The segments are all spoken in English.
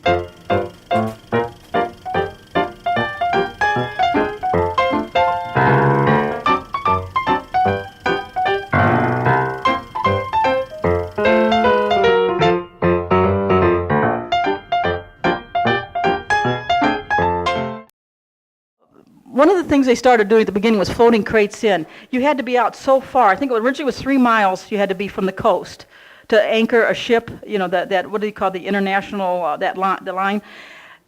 One of the things they started doing at the beginning was floating crates in. You had to be out so far. I think it originally was 3 miles you had to be from the coast to anchor a ship, you know, that what do you call the international, the line.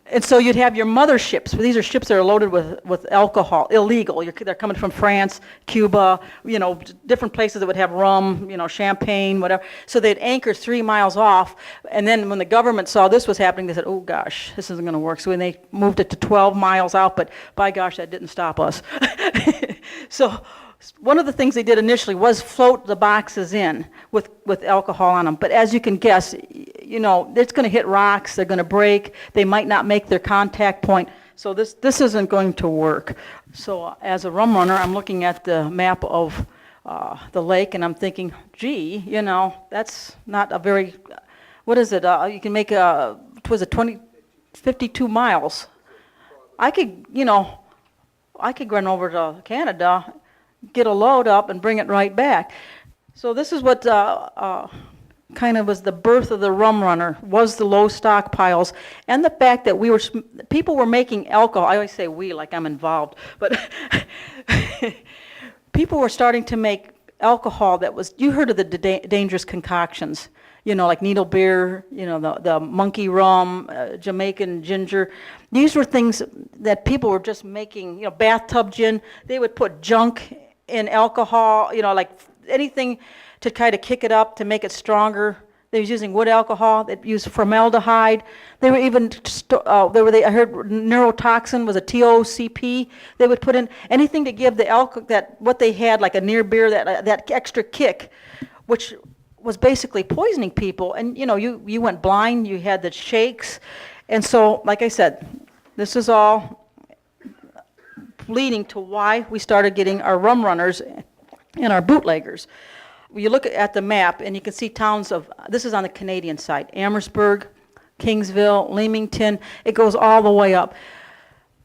And so you'd have your mother ships. These are ships that are loaded with alcohol, illegal. They're coming from France, Cuba, you know, different places that would have rum, you know, champagne, whatever. So they'd anchor 3 miles off. And then when the government saw this was happening, they said, oh gosh, this isn't going to work. So when they moved it to 12 miles out, but by gosh, that didn't stop us. So one of the things they did initially was float the boxes in with alcohol on them. But as you can guess, you know, it's going to hit rocks, they're going to break, they might not make their contact point. So this isn't going to work. So as a rum runner, I'm looking at the map of the lake and I'm thinking, gee, you know, that's not a very, what is it? You can make was it 52 miles. I could, you know, I could run over to Canada, get a load up and bring it right back. So this is what kind of was the birth of the Rum Runner, was the low stockpiles and the fact that people were making alcohol. I always say we like I'm involved, but people were starting to make alcohol that was, you heard of the dangerous concoctions, you know, like needle beer, you know, the monkey rum, Jamaican ginger. These were things that people were just making, you know, bathtub gin. They would put junk in alcohol, you know, like anything to kind of kick it up, to make it stronger. They was using wood alcohol. They used formaldehyde. They were even, I heard neurotoxin was a TOCP. They would put in anything to give the alcohol, that what they had, like a near beer, that extra kick, which was basically poisoning people. And you know, you went blind, you had the shakes. And so, like I said, this is all leading to why we started getting our rum runners and our bootleggers. You look at the map and you can see towns of, this is on the Canadian side, Amherstburg, Kingsville, Leamington, it goes all the way up.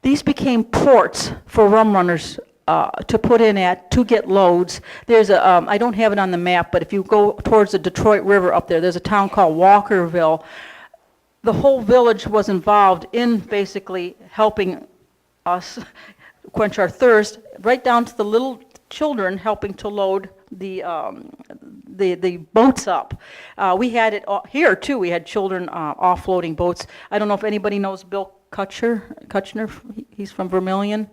These became ports for rum runners to put in at, to get loads. There's a, I don't have it on the map, but if you go towards the Detroit River up there's a town called Walkerville. The whole village was involved in basically helping us quench our thirst, right down to the little children helping to load the boats up. We had it here too. We had children offloading boats. I don't know if anybody knows Bill Kutner. He's from Vermilion.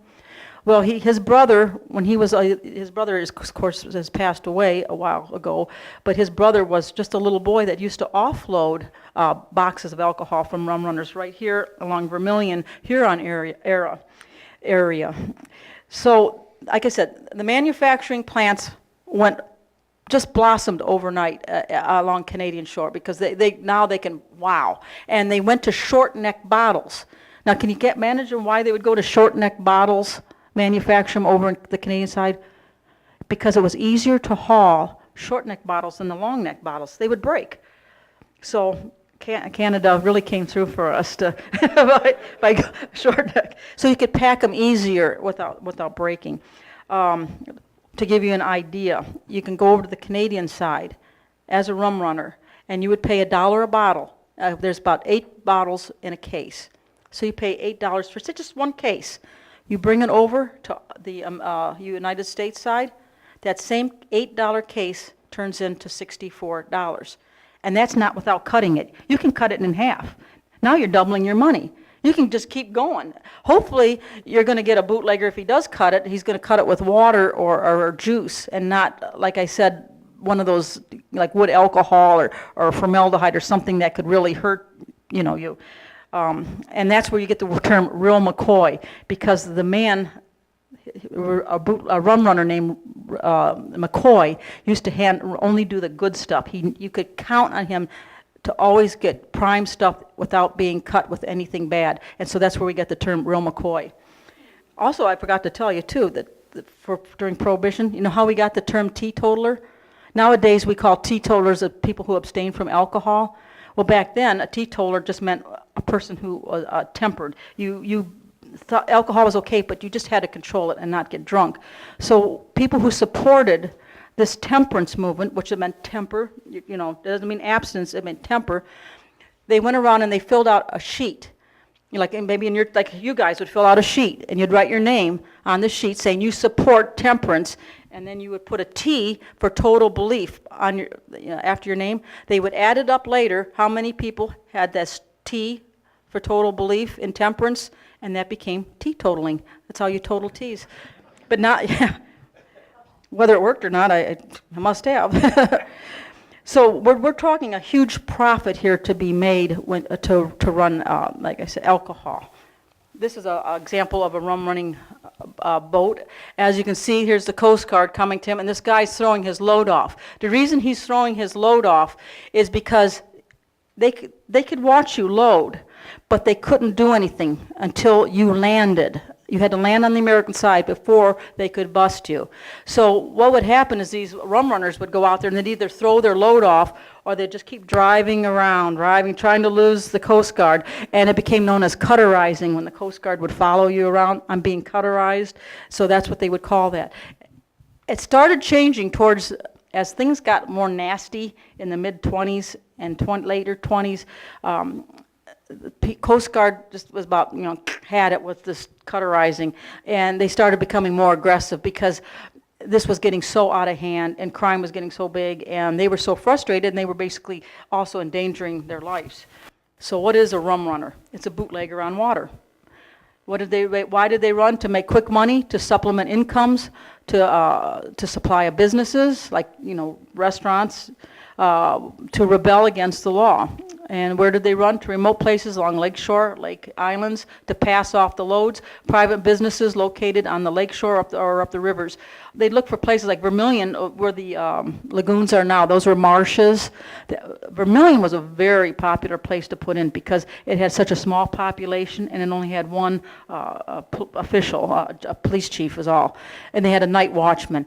Well, his brother, when he was his brother is, of course, has passed away a while ago. But his brother was just a little boy that used to offload boxes of alcohol from Rum Runners right here along Vermilion, Huron area. So, like I said, the manufacturing plants just blossomed overnight along Canadian shore because now they can, wow. And they went to short neck bottles. Now, can you imagine why they would go to short neck bottles, manufacture them over on the Canadian side? Because it was easier to haul short neck bottles than the long neck bottles. They would break. So Canada really came through for us to by short neck. So you could pack them easier without breaking. To give you an idea, you can go over to the Canadian side as a rum runner, and you would pay $1 a bottle. There's about 8 bottles in a case. So you pay $8 for just one case. You bring it over to the United States side, that same $8 case turns into $64. And that's not without cutting it. You can cut it in half. Now you're doubling your money. You can just keep going. Hopefully, you're going to get a bootlegger. If he does cut it, he's going to cut it with water or juice and not, like I said, one of those like wood alcohol or formaldehyde or something that could really hurt, you know, you. And that's where you get the term real McCoy, because the man, a rum runner named McCoy, used to only do the good stuff. You could count on him to always get prime stuff without being cut with anything bad. And so that's where we get the term real McCoy. Also, I forgot to tell you too, that during Prohibition, you know how we got the term teetotaler? Nowadays we call teetotalers people who abstain from alcohol. Well, back then, a teetotaler just meant a person who was tempered. You thought alcohol was okay, but you just had to control it and not get drunk. So people who supported this temperance movement, which it meant temper, you know, it doesn't mean abstinence, it meant temper, they went around and they filled out a sheet. Like, and maybe in your, like you guys would fill out a sheet, and you'd write your name on the sheet saying you support temperance, and then you would put a T for total belief on your, you know, after your name. They would add it up later, how many people had this T for total belief in temperance, and that became teetotaling. That's how you total teas. But not, yeah, whether it worked or not, I must have. So we're talking a huge profit here to be made when, to run, like I said, alcohol. This is an example of a rum running boat. As you can see, here's the Coast Guard coming to him, and this guy's throwing his load off. The reason he's throwing his load off is because they could watch you load, but they couldn't do anything until you landed. You had to land on the American side before they could bust you. So what would happen is these rum runners would go out there and they'd either throw their load off or they'd just keep driving around, trying to lose the Coast Guard. And it became known as cutterizing when the Coast Guard would follow you around. I'm being cutterized. So that's what they would call that. It started changing towards, as things got more nasty in the mid-20s and later 20s, the Coast Guard just was about, you know, had it with this cutterizing, and they started becoming more aggressive because this was getting so out of hand and crime was getting so big, and they were so frustrated, and they were basically also endangering their lives. So what is a rum runner? It's a bootlegger on water. Why did they run? To make quick money, to supplement incomes, to supply businesses like, you know, restaurants, to rebel against the law. And where did they run? To remote places along lakeshore, lake islands, to pass off the loads. Private businesses located on the lakeshore or up the rivers. They'd look for places like Vermilion, where the lagoons are now. Those were marshes. Vermilion was a very popular place to put in because it had such a small population and it only had one official, a police chief is all. And they had a night watchman.